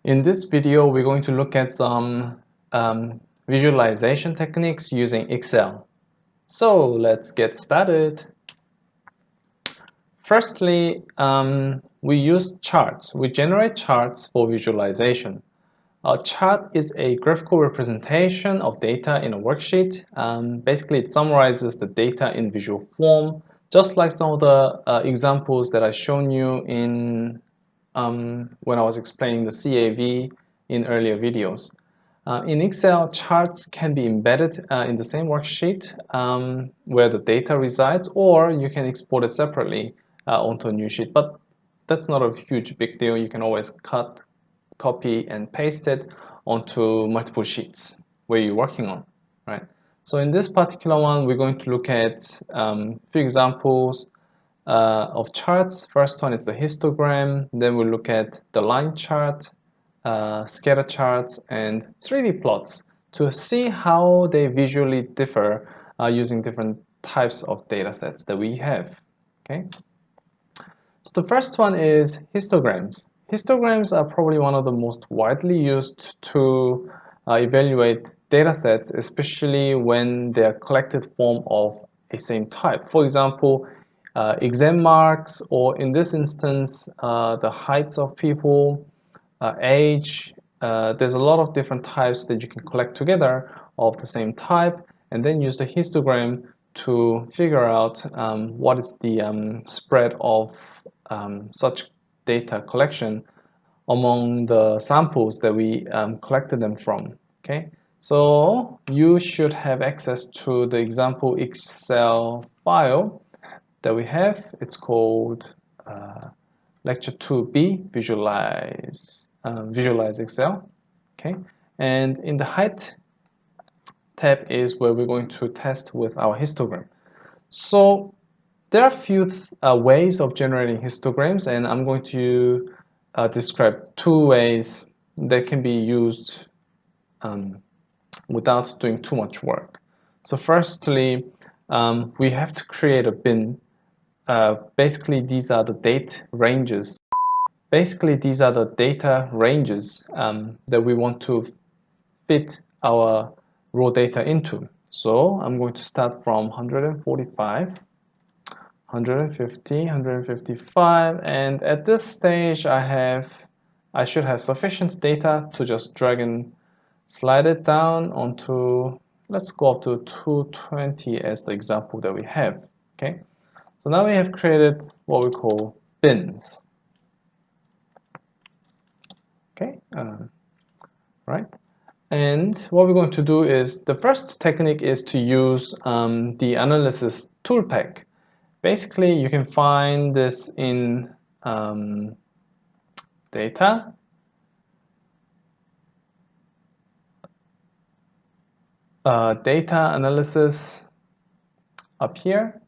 In this video, we're going to look at some visualization techniques using Excel. So let's get started. Firstly, we use charts. We generate charts for visualization. A chart is a graphical representation of data in a worksheet. Basically, it summarizes the data in visual form, just like some of the examples that I've shown you in when I was explaining the CAV in earlier videos. In Excel, charts can be embedded in the same worksheet where the data resides, or you can export it separately onto a new sheet. But that's not a huge big deal. You can always cut, copy, and paste it onto multiple sheets where you're working on, right? So in this particular one, we're going to look at a few examples of charts. First one is the histogram, then we'll look at the line chart, scatter charts, and 3D plots to see how they visually differ using different types of data sets that we have. Okay. So the first one is histograms. Histograms are probably one of the most widely used to evaluate data sets, especially when they are collected form of a same type. For example, exam marks, or in this instance, the heights of people, age. There's a lot of different types that you can collect together of the same type, and then use the histogram to figure out what is the spread of such data collection among the samples that we collected them from. Okay, so you should have access to the example Excel file that we have. It's called lecture 2b, visualize Excel. Okay, and in the height tab is where we're going to test with our histogram. So there are a few ways of generating histograms, and I'm going to describe two ways that can be used without doing too much work. So firstly, we have to create a bin. Basically, these are the date ranges. That we want to fit our raw data into. So I'm going to start from 145. 150, 155, and at this stage I should have sufficient data to just drag and slide it down onto, let's go up to 220 as the example that we have. Okay, so now we have created what we call bins. Okay, right, and what we're going to do is, the first technique is to use the analysis tool pack. Basically, you can find this in data, data analysis up here,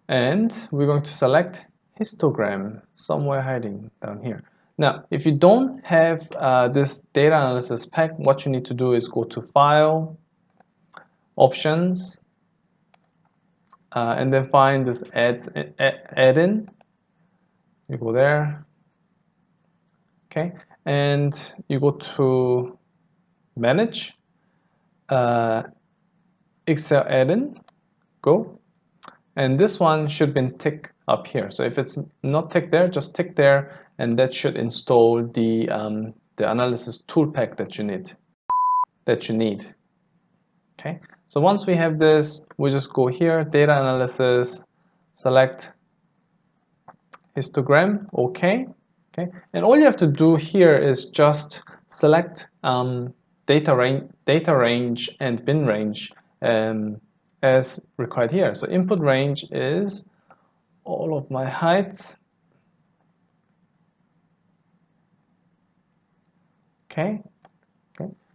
and we're going to select histogram somewhere hiding down here. Now, if you don't have this data analysis pack, what you need to do is go to File, Options, and then find this add-in. You go there, okay, and you go to Manage, Excel add-in, go, and this one should be ticked up here. So if it's not ticked there, just tick there, and that should install the analysis tool pack that you need. Okay. So once we have this, we just go here, data analysis, select histogram, okay, and all you have to do here is just select data range and bin range as required here. So input range is all of my heights, okay.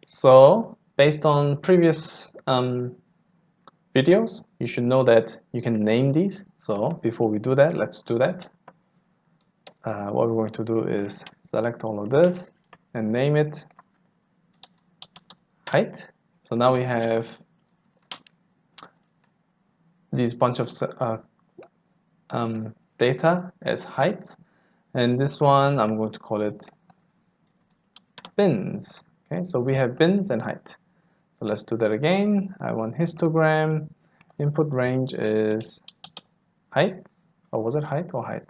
So based on previous videos, you should know that you can name these. So before we do that, let's do that. What we're going to do is select all of this and name it height. So now we have these bunch of data as heights, and this one I'm going to call it bins. Okay, so we have bins and height. So let's do that again. I want histogram. Input range is height. Or was it height or height?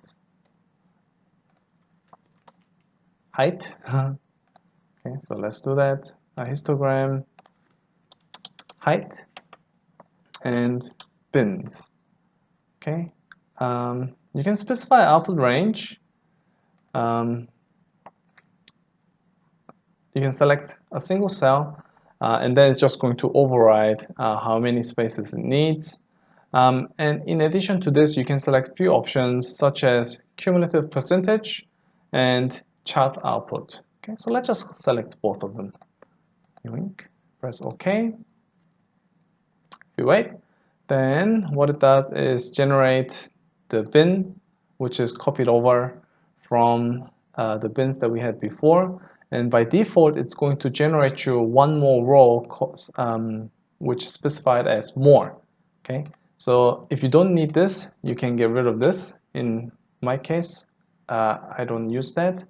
Height. Okay, so let's do that. A histogram, height, and bins. Okay, you can specify output range. You can select a single cell, and then it's just going to override how many spaces it needs. And in addition to this, you can select a few options such as cumulative percentage and chart output. Okay, so let's just select both of them. Press OK. If you wait, then what it does is generate the bin, which is copied over from the bins that we had before. And by default, it's going to generate you one more row, which is specified as more. Okay, so if you don't need this, you can get rid of this. In my case, I don't use that.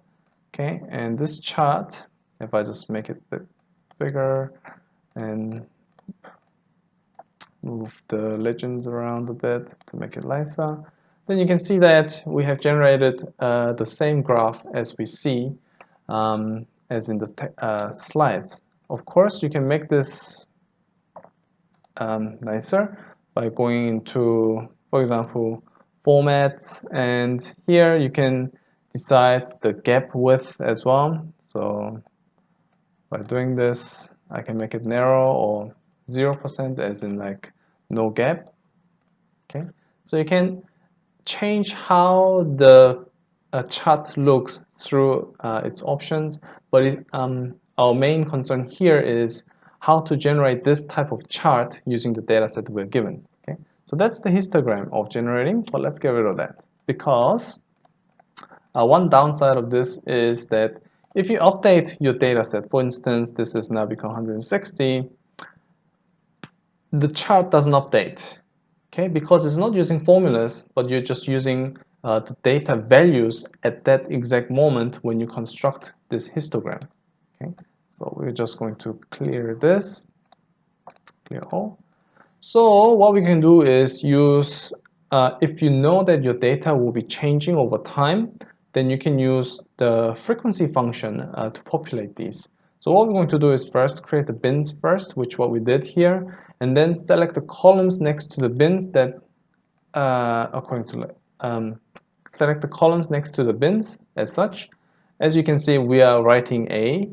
Okay, and this chart, if I just make it a bit bigger and move the legends around a bit to make it nicer, then you can see that we have generated the same graph as we see as in the slides. Of course, you can make this nicer by going into, for example, formats, and here you can decide the gap width as well. So by doing this, I can make it narrow or 0%, as in like no gap. Okay, so you can change how the chart looks through its options, but our main concern here is how to generate this type of chart using the data set we're given. Okay, so that's the histogram of generating, but let's get rid of that, because one downside of this is that if you update your data set, for instance, this has now become 160, the chart doesn't update. Okay, because it's not using formulas, but you're just using the data values at that exact moment when you construct this histogram. Okay, so we're just going to clear this, clear all. So what we can do is use, if you know that your data will be changing over time, then you can use the frequency function to populate these. So what we're going to do is first create the bins first, which what we did here, and then select the columns next to the bins that, select the columns next to the bins as such. As you can see, we are writing a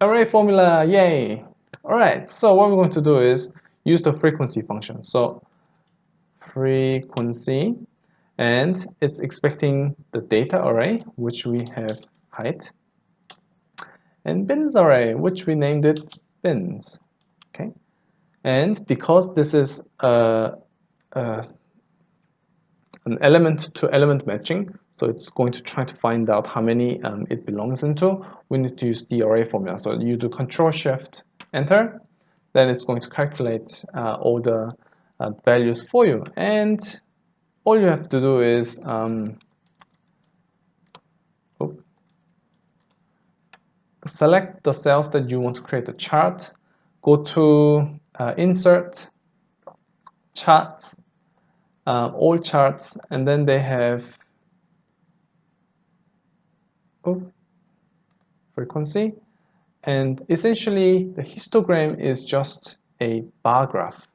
array formula, yay! All right, so what we're going to do is use the frequency function. So frequency, and it's expecting the data array, which we have height, and bins array, which we named it bins. Okay, and because this is an element-to-element matching, so it's going to try to find out how many it belongs into, we need to use the array formula. So you do Control-Shift-Enter, then it's going to calculate all the values for you. And all you have to do is select the cells that you want to create a chart, go to Insert, Charts, all charts, and then they have frequency, and essentially the histogram is just a bar graph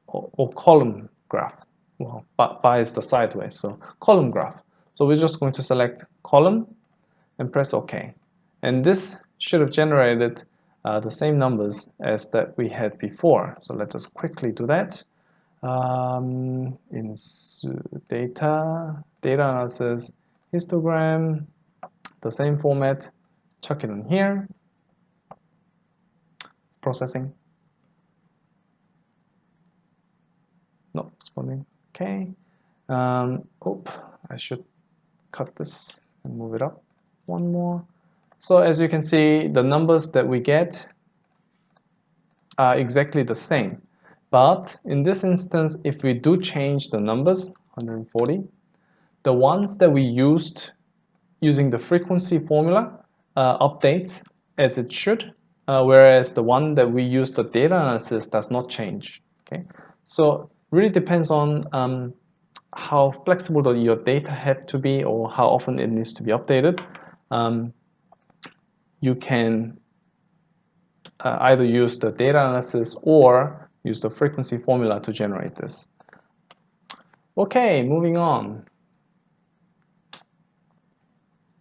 or column graph. Well, bar is the sideways, so column graph. So we're just going to select column and press OK, and this should have generated the same numbers as that we had before. So let's just quickly do that. In data analysis, histogram, the same format, chuck it in here, processing, no, responding, okay. I should cut this and move it up one more. So as you can see, the numbers that we get are exactly the same. But in this instance, if we do change the numbers, 140, the ones that we used using the frequency formula updates as it should, whereas the one that we use the data analysis does not change. Okay, so really depends on how flexible your data have to be or how often it needs to be updated. You can either use the data analysis or use the frequency formula to generate this. Okay, moving on.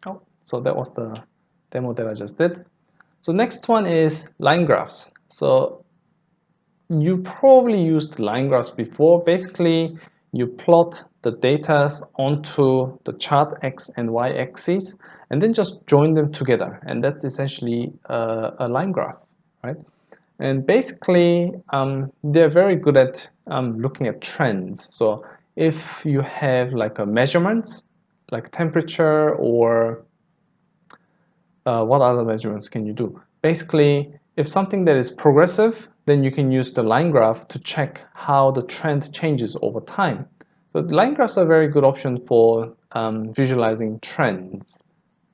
Oh, so that was the demo that I just did. So next one is line graphs. So you probably used line graphs before. Basically, you plot the data onto the chart X and Y axes and then just join them together. And that's essentially a line graph, right? And basically, they're very good at looking at trends. So if you have like a measurements, like temperature or what other measurements can you do? Basically, if something that is progressive, then you can use the line graph to check how the trend changes over time. So line graphs are a very good option for visualizing trends.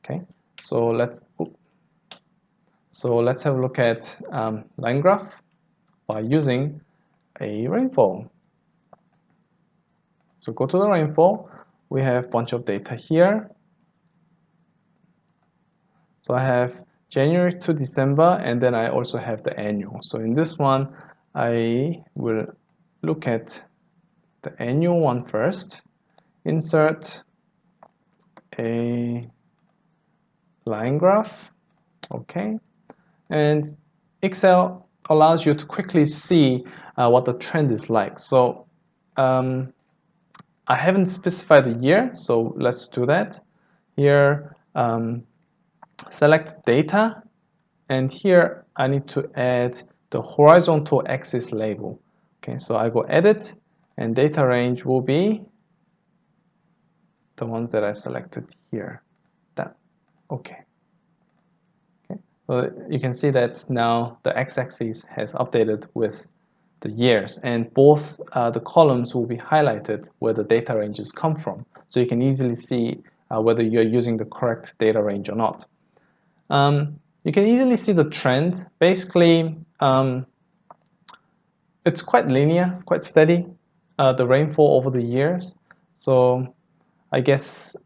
Okay, so let's have a look at line graph by using a rainfall. So go to the rainfall. We have a bunch of data here. So I have January to December, and then I also have the annual. So in this one, I will look at the annual one first. Insert a line graph. Okay. And Excel allows you to quickly see what the trend is like. So I haven't specified the year, so let's do that. Here, select data, and here I need to add the horizontal axis label. Okay, so I go edit, and data range will be the ones that I selected here. That, okay. Okay, so you can see that now the x-axis has updated with the years, and both the columns will be highlighted where the data ranges come from. So you can easily see whether you're using the correct data range or not. You can easily see the trend. Basically, it's quite linear, quite steady, the rainfall over the years. So I guess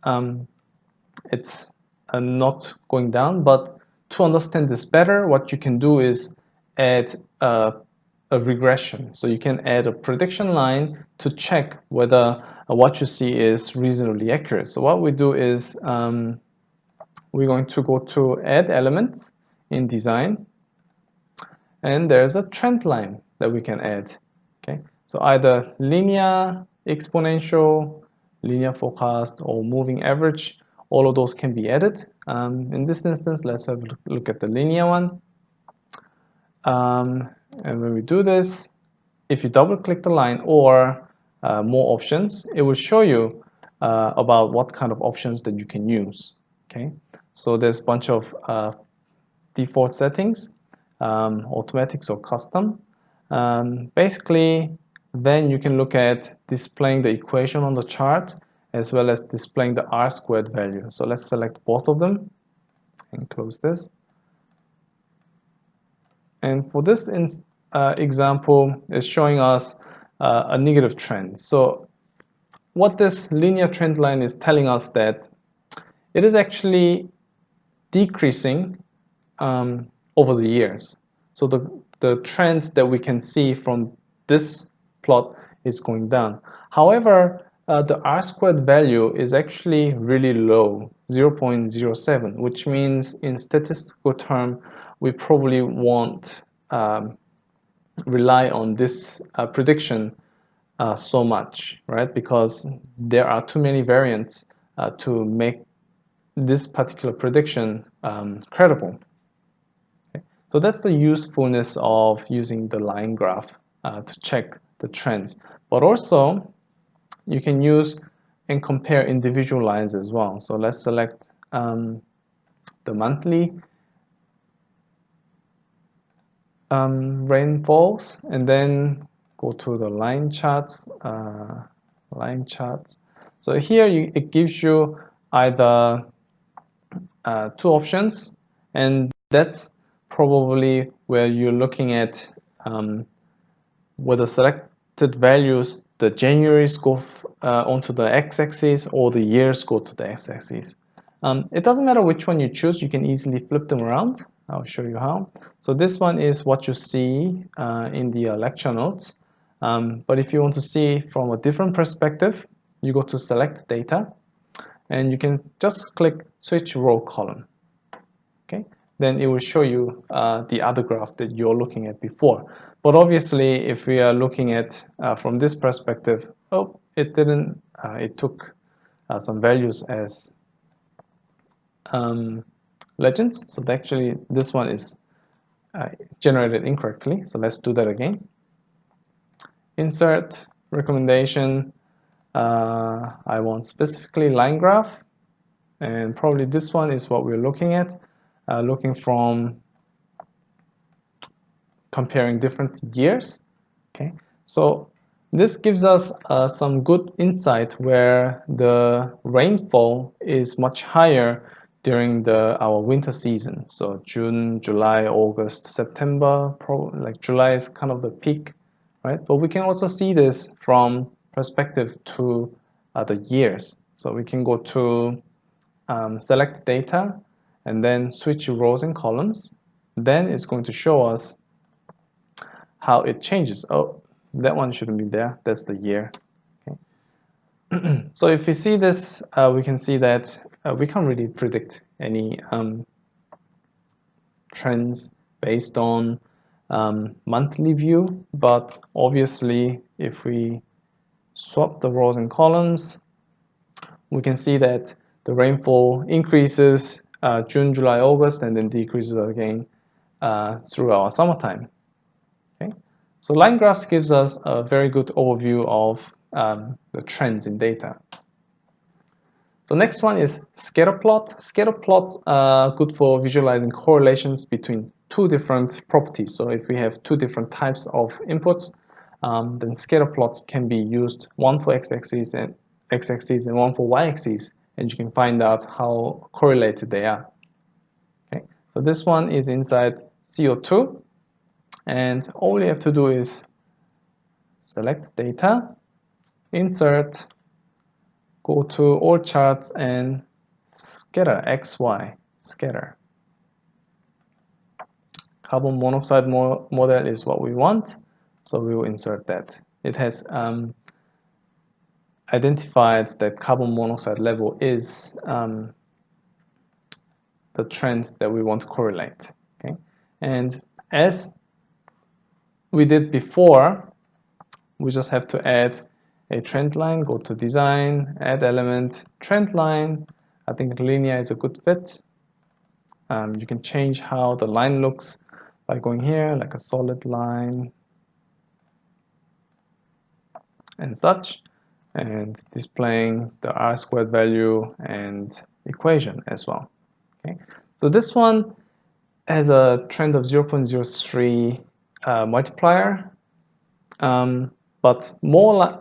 it's not going down, but to understand this better, what you can do is add a regression. So you can add a prediction line to check whether what you see is reasonably accurate. So what we do is we're going to go to add elements in design, and there's a trend line that we can add. Okay, so either linear, exponential, linear forecast, or moving average, all of those can be added. In this instance, let's have a look at the linear one. And when we do this, if you double click the line or more options, it will show you about what kind of options that you can use. Okay, so there's a bunch of default settings, automatics or custom. Basically, then you can look at displaying the equation on the chart as well as displaying the R-squared value. So let's select both of them and close this. And for this example, it's showing us a negative trend. So what this linear trend line is telling us that it is actually decreasing over the years. So the trend that we can see from this plot is going down. However, the R-squared value is actually really low, 0.07, which means in statistical term, we probably won't rely on this prediction so much, right? Because there are too many variants to make this particular prediction credible. Okay. So that's the usefulness of using the line graph to check the trends. But also, you can use and compare individual lines as well. So let's select the monthly rainfalls, and then go to the line charts. So here it gives you either two options, and that's probably where you're looking at whether selected values, the Januaries go onto the x-axis or the years go to the x-axis. It doesn't matter which one you choose, you can easily flip them around. I'll show you how. So this one is what you see in the lecture notes. But if you want to see from a different perspective, you go to select data and you can just click switch row column. Okay, then it will show you the other graph that you're looking at before. But obviously, if we are looking at from this perspective, oh, it didn't, it took some values as legends. So actually, this one is generated incorrectly. So let's do that again. Insert recommendation. I want specifically line graph, and probably this one is what we're looking at. Looking from comparing different years. Okay, so this gives us some good insight where the rainfall is much higher during our winter season. So June, July, August, September, like July is kind of the peak, right? But we can also see this from perspective to the years. So we can go to select data and then switch rows and columns. Then it's going to show us how it changes. Oh, that one shouldn't be there. That's the year. Okay. So if we see this, we can see that we can't really predict any trends based on monthly view. But obviously, if we swap the rows and columns, we can see that the rainfall increases June, July, August, and then decreases again through our summertime. Okay? So line graphs gives us a very good overview of the trends in data. The next one is scatter plot. Scatter plots are good for visualizing correlations between two different properties. So if we have two different types of inputs, then scatter plots can be used, one for x-axis and one for y-axis, and you can find out how correlated they are. Okay, so this one is inside CO2, and all you have to do is select data, insert, go to all charts and scatter XY, scatter. Carbon monoxide model is what we want, so we will insert that. It has identified that carbon monoxide level is the trend that we want to correlate. Okay, and as we did before, we just have to add a trend line, go to design, add element, trend line. I think linear is a good fit. You can change how the line looks by going here, like a solid line and such, and displaying the R² value and equation as well. Okay, so this one has a trend of 0.03 multiplier, but more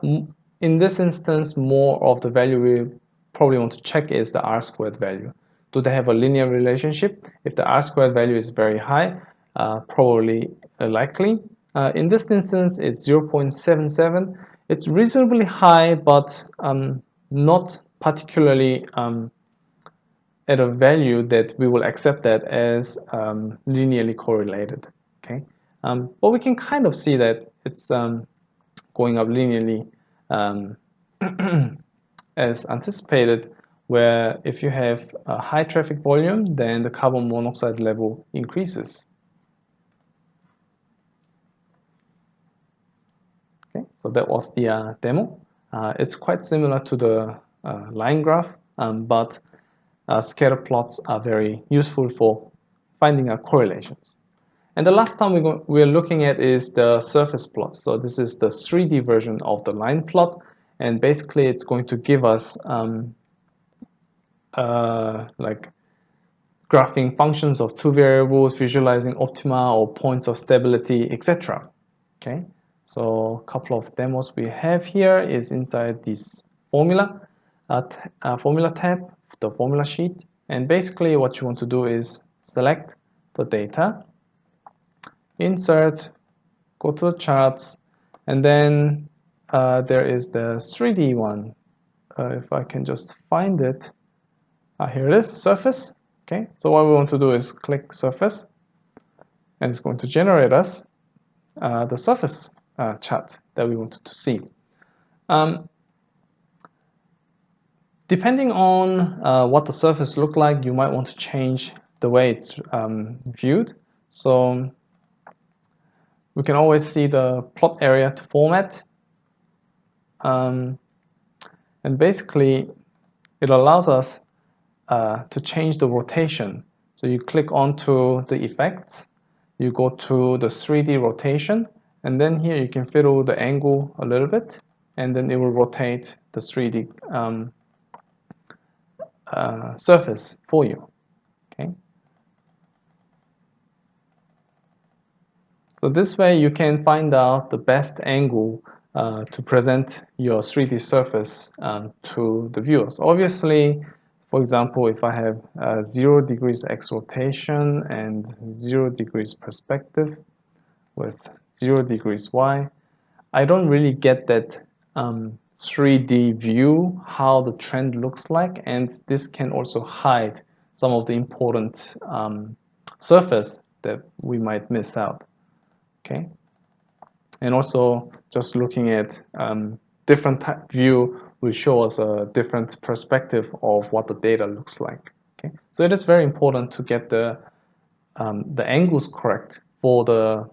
in this instance, more of the value we probably want to check is the R² value. Do they have a linear relationship? If the R² value is very high, probably likely. In this instance, it's 0.77. It's reasonably high, but not particularly at a value that we will accept that as linearly correlated. Okay, but we can kind of see that it's going up linearly as anticipated, where if you have a high traffic volume, then the carbon monoxide level increases. Okay, so that was the demo. It's quite similar to the line graph, but scatter plots are very useful for finding out correlations. And the last time we're looking at is the surface plot. So this is the 3D version of the line plot, and basically it's going to give us like graphing functions of two variables, visualizing optima or points of stability, etc. Okay, so a couple of demos we have here is inside this formula tab, the formula sheet, And basically what you want to do is select the data, insert, go to the charts, and then there is the 3D one. If I can just find it. Here it is, surface. Okay, so what we want to do is click surface, and it's going to generate us the surface chart that we wanted to see. Depending on what the surface looked like, you might want to change the way it's viewed. So we can always see the plot area to format. And basically, it allows us to change the rotation. So you click onto the effects, you go to the 3D rotation, and then here you can fiddle the angle a little bit, and then it will rotate the 3D surface for you. Okay. So this way you can find out the best angle to present your 3D surface to the viewers. Obviously, for example, if I have 0 degrees X rotation and 0 degrees perspective with 0 degrees Y, I don't really get that 3D view, how the trend looks like, and this can also hide some of the important surface that we might miss out. Okay, and also just looking at different type view will show us a different perspective of what the data looks like. Okay, so it is very important to get the angles correct for the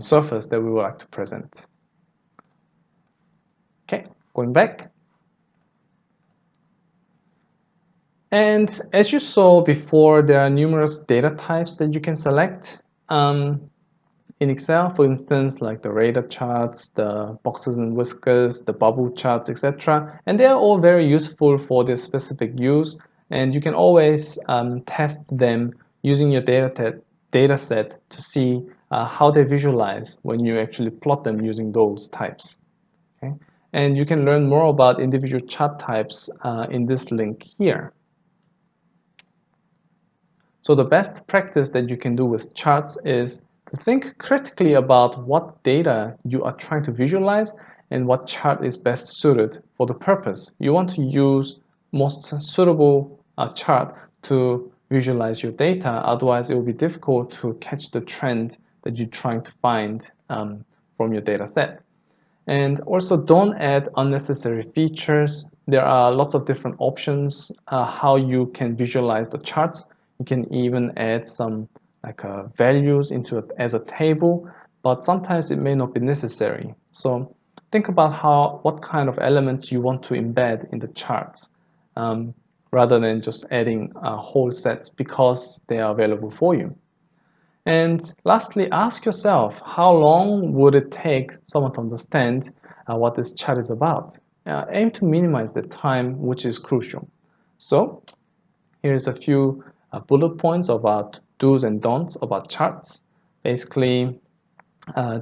surface that we would like to present. Okay, going back. And as you saw before, there are numerous data types that you can select. In Excel, for instance, like the radar charts, the boxes and whiskers, the bubble charts, etc. And they are all very useful for this specific use. And you can always test them using your data set to see how they visualize when you actually plot them using those types. Okay? And you can learn more about individual chart types in this link here. So the best practice that you can do with charts is to think critically about what data you are trying to visualize and what chart is best suited for the purpose. You want to use most suitable chart to visualize your data, otherwise it will be difficult to catch the trend that you're trying to find from your data set. And also don't add unnecessary features. There are lots of different options how you can visualize the charts. You can even add some values into it as a table, but sometimes it may not be necessary. So think about what kind of elements you want to embed in the charts rather than just adding whole sets because they are available for you. And lastly, ask yourself, how long would it take someone to understand what this chart is about? Aim to minimize the time, which is crucial. So here's a few bullet points about do's and don'ts about charts. Basically,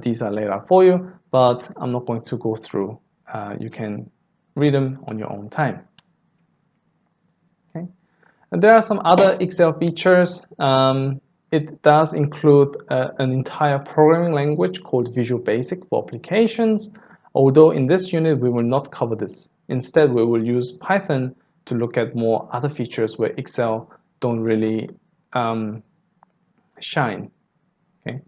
these are laid out for you, but I'm not going to go through. You can read them on your own time. Okay. And there are some other Excel features. It does include an entire programming language called Visual Basic for applications, although in this unit we will not cover this. Instead, we will use Python to look at more other features where Excel don't really shine. Okay.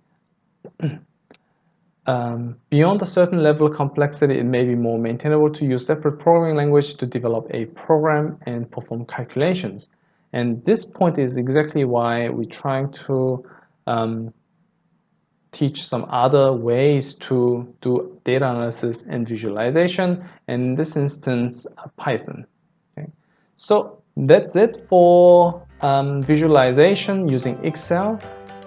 Beyond a certain level of complexity, it may be more maintainable to use separate programming language to develop a program and perform calculations. And this point is exactly why we're trying to teach some other ways to do data analysis and visualization, and in this instance, Python. Okay. So that's it for visualization using Excel.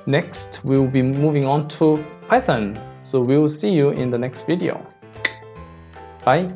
Next, we will be moving on to Python. So we will see you in the next video. Bye.